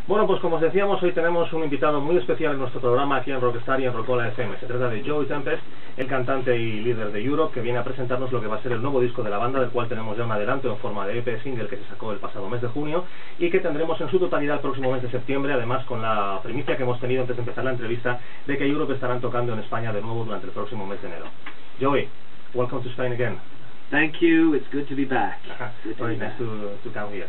Bueno, pues como os decíamos, hoy tenemos un invitado muy especial en nuestro programa aquí en Rockstar y en Rockola FM. Se trata de Joey Tempest, el cantante y líder de Europe, que viene a presentarnos lo que va a ser el nuevo disco de la banda, del cual tenemos ya un adelanto en forma de EP single que se sacó el pasado mes de junio y que tendremos en su totalidad el próximo mes de septiembre, además con la primicia que hemos tenido antes de empezar la entrevista de que Europe estarán tocando en España de nuevo durante el próximo mes de enero. Joey, welcome to Spain again. Thank you, it's good to be back. Very nice to come here.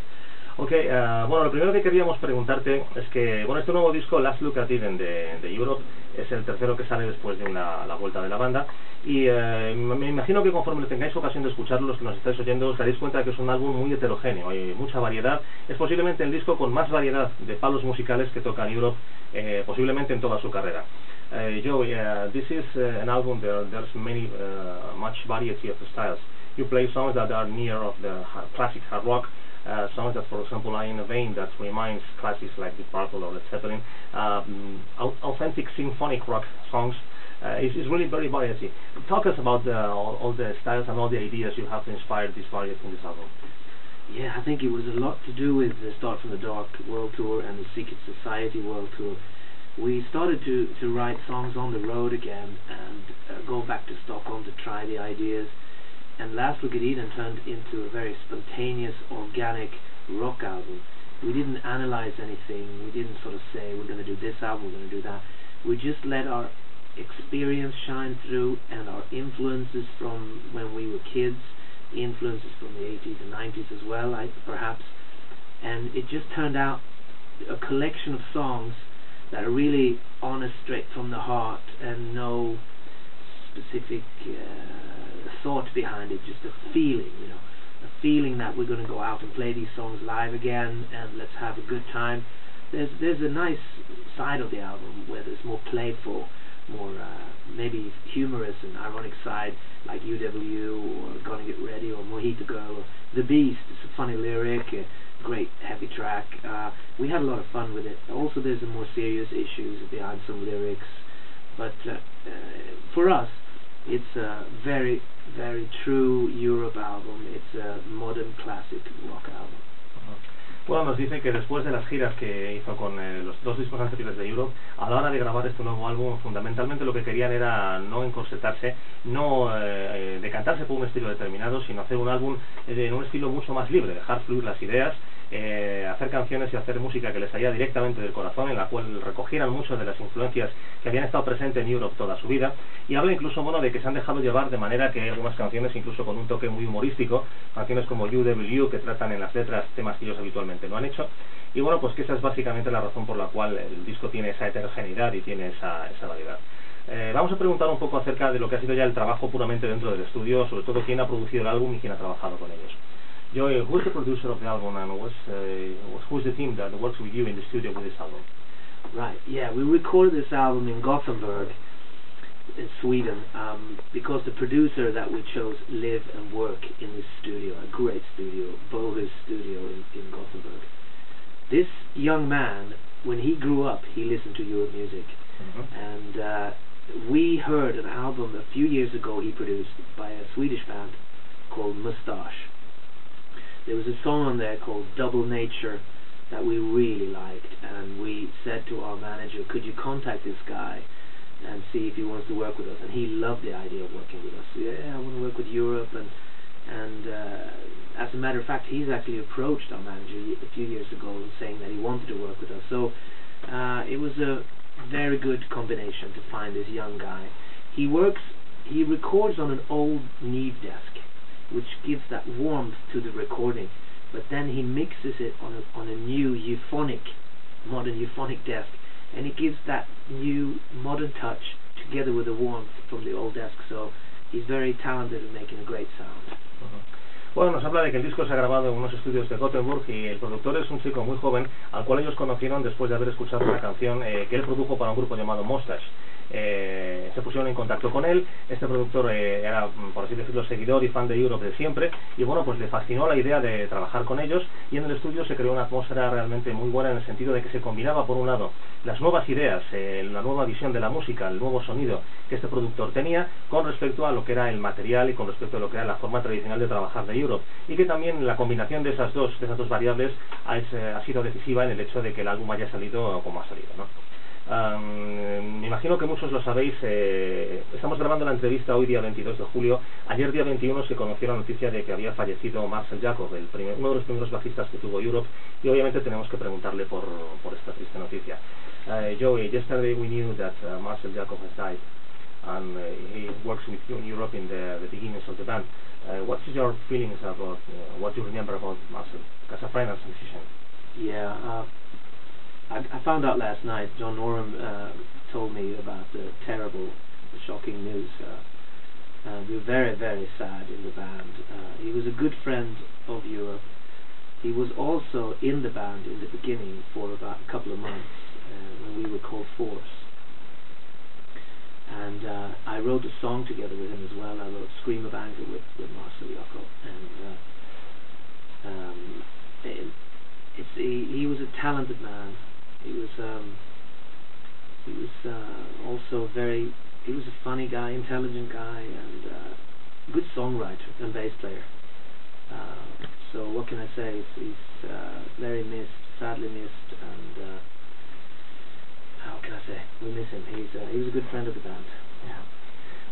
Okay, bueno, lo primero que queríamos preguntarte es que, bueno, este nuevo disco, Last Look at Eden de Europe, es el tercero que sale después de la vuelta de la banda, y me imagino que conforme tengáis ocasión de escucharlo, los que nos estáis oyendo, os daréis cuenta que es un álbum muy heterogéneo, hay mucha variedad, es posiblemente el disco con más variedad de palos musicales que toca en Europe, posiblemente en toda su carrera. Joey, this is an album, there's much variety of styles. You play songs that are near of the classic hard rock, songs that, for example, are in a vein that reminds classics like Deep Purple or Led Zeppelin, authentic symphonic rock songs. It's really very variety. Talk us about all the styles and all the ideas you have inspired this variety in this album. Yeah, I think it was a lot to do with the Start from the Dark World Tour and the Secret Society World Tour. We started to write songs on the road again and go back to Stockholm to try the ideas. And Last Look at Eden turned into a very spontaneous, organic rock album. We didn't analyze anything, we didn't sort of say we're going to do this album, we're going to do that. We just let our experience shine through and our influences from when we were kids, influences from the 80s and 90s as well, perhaps. And it just turned out a collection of songs that are really honest, straight from the heart, and no specific thought behind it, just a feeling, you know, a feeling that we're going to go out and play these songs live again and let's have a good time. There's a nice side of the album where there's more playful, more maybe humorous and ironic side, like UW or Gonna Get Ready or Mojito Girl or The Beast. It's a funny lyric, a great heavy track. We had a lot of fun with it. Also there's a more serious issues behind some lyrics, but for us it's a very, very true Europe album. It's a modern classic rock album. Bueno, nos dicen que después de las giras que hizo con los dos discos anteriores de Europe, a la hora de grabar este nuevo álbum, fundamentalmente lo que querían era no encorsetarse, no decantarse por un estilo determinado, sino hacer un álbum en un estilo mucho más libre, dejar fluir las ideas, hacer canciones y hacer música que les salía directamente del corazón, en la cual recogieran muchas de las influencias que habían estado presentes en Europe toda su vida, y habla incluso, bueno, de que se han dejado llevar de manera que hay algunas canciones incluso con un toque muy humorístico, canciones como UW que tratan en las letras temas que ellos habitualmente no han hecho, y bueno, pues que esa es básicamente la razón por la cual el disco tiene esa heterogeneidad y tiene esa variedad. Vamos a preguntar un poco acerca de lo que ha sido ya el trabajo puramente dentro del estudio, sobre todo quién ha producido el álbum y quién ha trabajado con ellos. Joey, who's the producer of the album and who's the team that works with you in the studio with this album? Right, yeah, we recorded this album in Gothenburg, in Sweden, because the producer that we chose live and work in this studio, a great studio, Bohus studio in Gothenburg. This young man, when he grew up, he listened to Europe music, and we heard an album a few years ago he produced by a Swedish band called Mustache. There was a song on there called Double Nature that we really liked, and we said to our manager, could you contact this guy and see if he wants to work with us? And he loved the idea of working with us. Yeah, I want to work with Europe, and as a matter of fact, he's actually approached our manager a few years ago saying that he wanted to work with us. So it was a very good combination to find this young guy. He records on an old Neve desk, which gives that warmth to the recording, but then he mixes it on a new modern euphonic desk, and it gives that new modern touch together with the warmth from the old desk. So he's very talented in making a great sound. Bueno, nos habla de que el disco se ha grabado en unos estudios de Gothenburg y el productor es un chico muy joven al cual ellos conocieron después de haber escuchado una canción que él produjo para un grupo llamado Mustache. Se pusieron en contacto con él. Este productor era, por así decirlo, seguidor y fan de Europe de siempre, y bueno, pues le fascinó la idea de trabajar con ellos, y en el estudio se creó una atmósfera realmente muy buena, en el sentido de que se combinaba por un lado las nuevas ideas, la nueva visión de la música, el nuevo sonido que este productor tenía con respecto a lo que era el material y con respecto a lo que era la forma tradicional de trabajar de Europe, y que también la combinación de esas dos variables ha sido decisiva en el hecho de que el álbum haya salido como ha salido, ¿no? Me imagino que muchos lo sabéis. Estamos grabando la entrevista hoy día 22 de julio. Ayer día 21 se conoció la noticia de que había fallecido Marcel Jacob, uno de los primeros bajistas que tuvo Europe, y obviamente tenemos que preguntarle por esta triste noticia. Joey, yesterday we knew that Marcel Jacob has died, and he works with you in Europe in the beginnings of the band. What's your feelings about what you remember about Marcel as a friend and musician? Yeah, I found out last night. John Norum told me about the terrible, shocking news. We were very, very sad in the band. He was a good friend of Europe. He was also in the band in the beginning for about a couple of months when we were called Force. And I wrote a song together with him as well. I wrote Scream of Anger with Marcel Jacob. And he was a talented man. He was also he was a funny guy, intelligent guy, and good songwriter and bass player. So what can I say? He's very missed, sadly missed, and how can I say? We miss him. He was a good friend of the band. Yeah.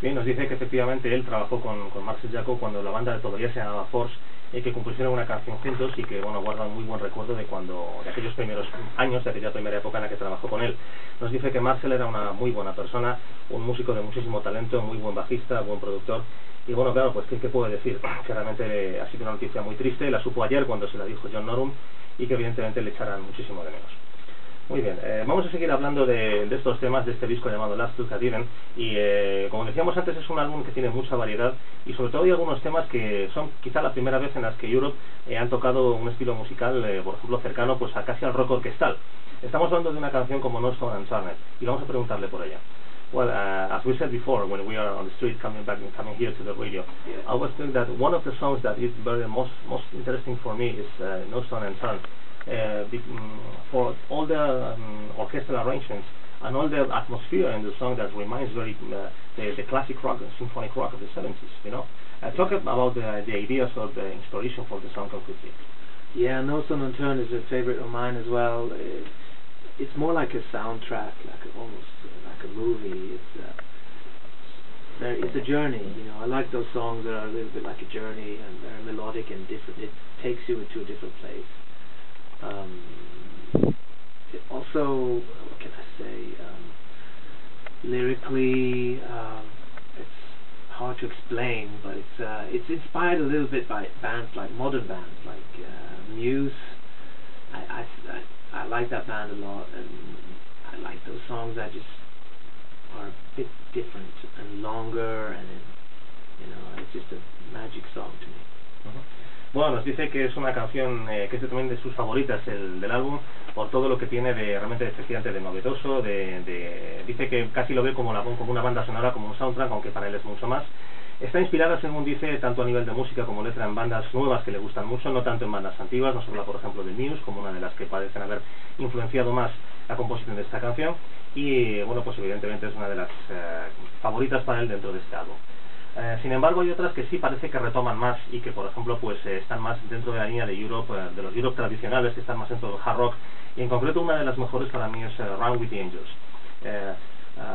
Bien, nos dice que efectivamente él trabajó con Marcel Jacob cuando la banda todavía se llamaba Force, y que compusieron una canción juntos, y que bueno, guarda un muy buen recuerdo de aquellos primeros años, de aquella primera época en la que trabajó con él. Nos dice que Marcel era una muy buena persona, un músico de muchísimo talento, muy buen bajista, buen productor. Y bueno, claro, pues ¿qué puedo decir? Que realmente ha sido una noticia muy triste. La supo ayer cuando se la dijo John Norum, y que evidentemente le echarán muchísimo de menos. Muy bien, vamos a seguir hablando de estos temas, de este disco llamado Last Look at Eden, y como decíamos antes, es un álbum que tiene mucha variedad, y sobre todo hay algunos temas que son quizá la primera vez en las que Europe han tocado un estilo musical, por ejemplo, cercano pues a casi al rock orquestal. Estamos hablando de una canción como No Stone Unturned, y vamos a preguntarle por ella. Well, as we said before, when we are on the street coming here to the radio, I was thinking that one of the songs that is very most interesting for me is No Stone Unturned. For all the orchestral arrangements and all the atmosphere in the song that reminds very the classic rock, symphonic rock of the 70s, you know. Talk about the ideas or the inspiration for the song completely. Yeah, No Stone Unturned is a favorite of mine as well. It's more like a soundtrack, almost like a movie. It's a journey, you know. I like those songs that are a little bit like a journey and very melodic and different. It takes you into a different place. Also, what can I say, lyrically, it's hard to explain, but it's inspired a little bit by bands like modern bands like Muse. I like that band a lot, and I like those songs that just are a bit different and longer, and you know, it's just a magic song to me. Bueno, nos dice que es una canción que es también de sus favoritas del álbum, por todo lo que tiene de realmente efectivamente de novedoso, dice que casi lo ve como una banda sonora, como un soundtrack, aunque para él es mucho más. Está inspirada, según dice, tanto a nivel de música como letra en bandas nuevas que le gustan mucho, no tanto en bandas antiguas. Nos habla, por ejemplo, de Muse, como una de las que parecen haber influenciado más la composición de esta canción, y bueno, pues evidentemente es una de las favoritas para él dentro de este álbum. Sin embargo, hay otras que sí parece que retoman más, y que por ejemplo pues están más dentro de la línea de Europe, de los Europe tradicionales, que están más dentro del hard rock, y en concreto una de las mejores para mí es Run with the Angels.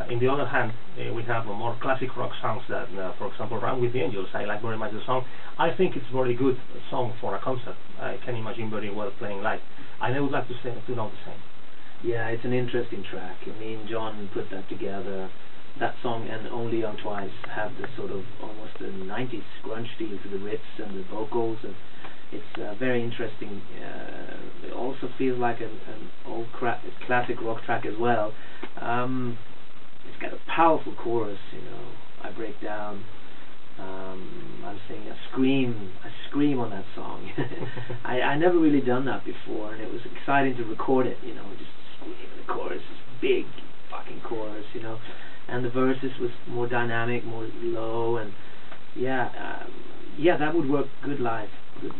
In the other hand, we have more classic rock songs that, for example, Run with the Angels. I like very much the song. I think it's very good song for a concert. I can imagine very well playing live. I would like to know the same. Yeah, it's an interesting track. Me and John put that together. That song and Only Young Twice have this sort of almost a 90s grunge feel to the riffs and the vocals, and it's very interesting. It also feels like an old classic rock track as well. It's got a powerful chorus, you know. I break down. I'm saying I scream on that song. I never really done that before, and it was exciting to record it, you know, just scream. The chorus is big fucking chorus, you know. And the verses was more dynamic, more low, and yeah, that would work good live. Good,